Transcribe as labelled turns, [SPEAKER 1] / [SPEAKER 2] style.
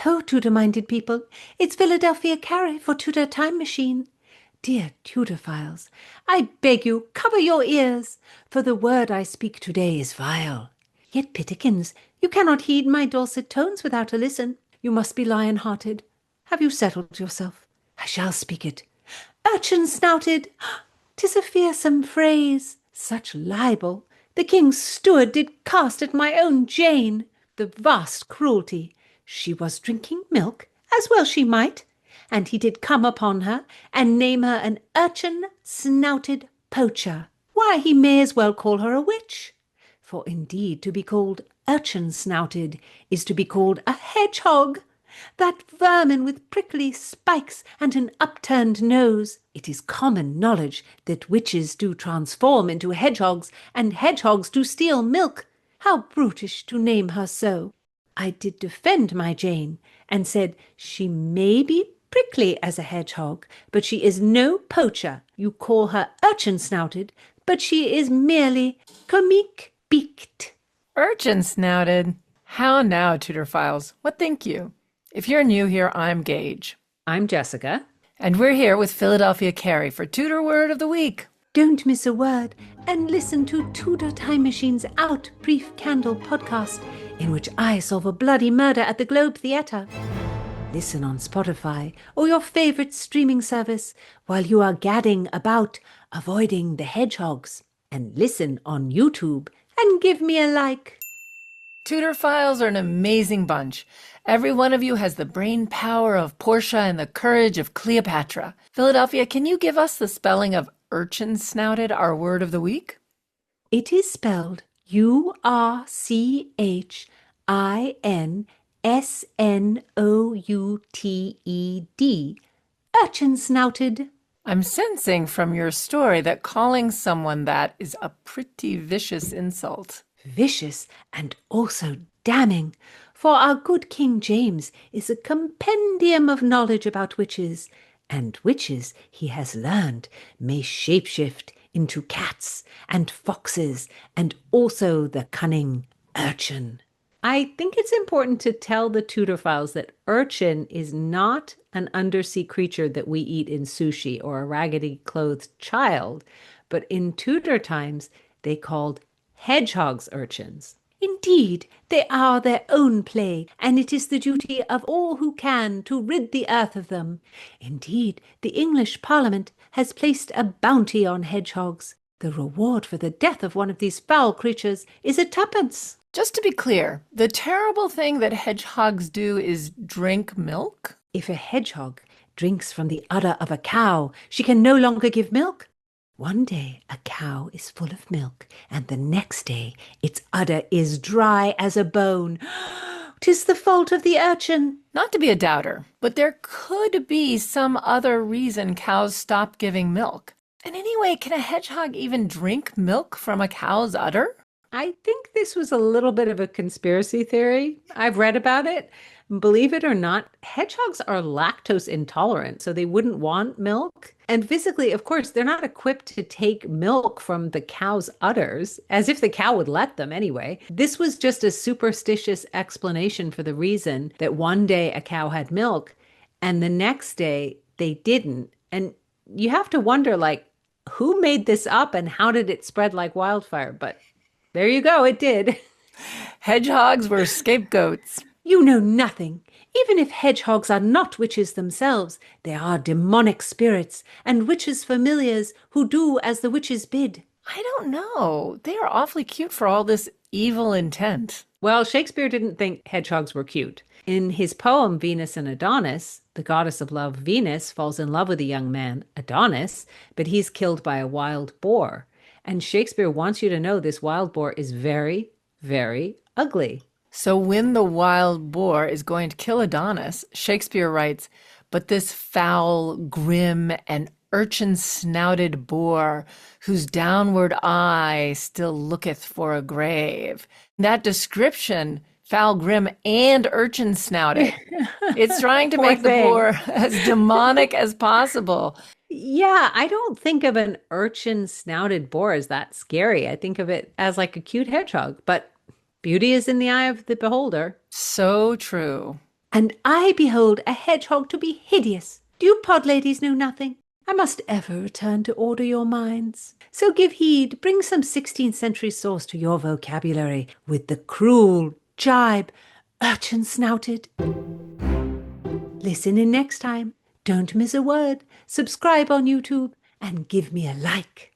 [SPEAKER 1] Hi-ho, Tudor-minded people. It's Philadelphia Carrie for Tudor Time Machine. Dear Tudor-philes, I beg you, cover your ears, for the word I speak today is vile. Yet, Pitikins, you cannot heed my dulcet tones without a listen. You must be lion-hearted. Have you settled yourself? I shall speak it. Urchin snouted! 'Tis a fearsome phrase. Such libel! The king's steward did cast at my own Jane. The vast cruelty! She was drinking milk, as well she might, and he did come upon her and name her an urchin-snouted poacher. Why, he may as well call her a witch. For indeed to be called urchin-snouted is to be called a hedgehog. That vermin with prickly spikes and an upturned nose. It is common knowledge that witches do transform into hedgehogs, and hedgehogs do steal milk. How brutish to name her so! I did defend my Jane, and said she may be prickly as a hedgehog, but she is no poacher. You call her urchin-snouted, but she is merely comique-beaked.
[SPEAKER 2] Urchin-snouted? How now, Tudor-philes? What think you? If you're new here, I'm Gage.
[SPEAKER 1] I'm Jessica.
[SPEAKER 2] And we're here with Philadelphia Carrie for Tudor Word of the Week.
[SPEAKER 1] Don't miss a word, and listen to Tudor Time Machine's Out Brief Candle podcast, in which I solve a bloody murder at the Globe Theatre. Listen on Spotify or your favorite streaming service while you are gadding about avoiding the hedgehogs. And listen on YouTube and give me a like.
[SPEAKER 2] Tudor-philes are an amazing bunch. Every one of you has the brain power of Portia and the courage of Cleopatra. Philadelphia, can you give us the spelling of urchin-snouted, our word of the week?
[SPEAKER 1] It is spelled Urchin-snouted. Urchin-snouted.
[SPEAKER 2] I'm sensing from your story that calling someone that is a pretty vicious insult.
[SPEAKER 1] Vicious and also damning, for our good King James is a compendium of knowledge about witches, and witches, he has learned, may shapeshift into cats and foxes, and also the cunning urchin. I think it's important to tell the Tudor-philes that urchin is not an undersea creature that we eat in sushi or a raggedy-clothed child, but in Tudor times they called hedgehogs urchins. Indeed, they are their own play, and it is the duty of all who can to rid the earth of them. Indeed, the English Parliament has placed a bounty on hedgehogs. The reward for the death of one of these foul creatures is a tuppence.
[SPEAKER 2] Just to be clear, the terrible thing that hedgehogs do is drink milk?
[SPEAKER 1] If a hedgehog drinks from the udder of a cow, she can no longer give milk. One day a cow is full of milk, and the next day its udder is dry as a bone. 'Tis the fault of the urchin.
[SPEAKER 2] Not to be a doubter, but there could be some other reason cows stop giving milk. And anyway, can a hedgehog even drink milk from a cow's udder?
[SPEAKER 1] I think this was a little bit of a conspiracy theory. I've read about it. Believe it or not, hedgehogs are lactose intolerant, so they wouldn't want milk. And physically, of course, they're not equipped to take milk from the cow's udders, as if the cow would let them anyway. This was just a superstitious explanation for the reason that one day a cow had milk and the next day they didn't. And you have to wonder, like, who made this up and how did it spread like wildfire? But there you go, it did.
[SPEAKER 2] Hedgehogs were scapegoats.
[SPEAKER 1] You know nothing. Even if hedgehogs are not witches themselves, they are demonic spirits and witches' familiars who do as the witches bid.
[SPEAKER 2] I don't know. They are awfully cute for all this evil intent.
[SPEAKER 1] Well, Shakespeare didn't think hedgehogs were cute. In his poem Venus and Adonis, the goddess of love Venus falls in love with a young man, Adonis, but he's killed by a wild boar. And Shakespeare wants you to know this wild boar is very, very ugly.
[SPEAKER 2] So when the wild boar is going to kill Adonis, Shakespeare writes, "But this foul, grim, and urchin-snouted boar, whose downward eye still looketh for a grave." That description, foul, grim, and urchin-snouted, it's trying to make the boar as demonic as possible.
[SPEAKER 1] Yeah, I don't think of an urchin-snouted boar as that scary. I think of it as like a cute hedgehog, but beauty is in the eye of the beholder.
[SPEAKER 2] So true.
[SPEAKER 1] And I behold a hedgehog to be hideous. Do you pod ladies know nothing? I must ever return to order your minds. So give heed, bring some 16th century sauce to your vocabulary with the cruel jibe, Urchin Snouted. Listen in next time. Don't miss a word. Subscribe on YouTube and give me a like.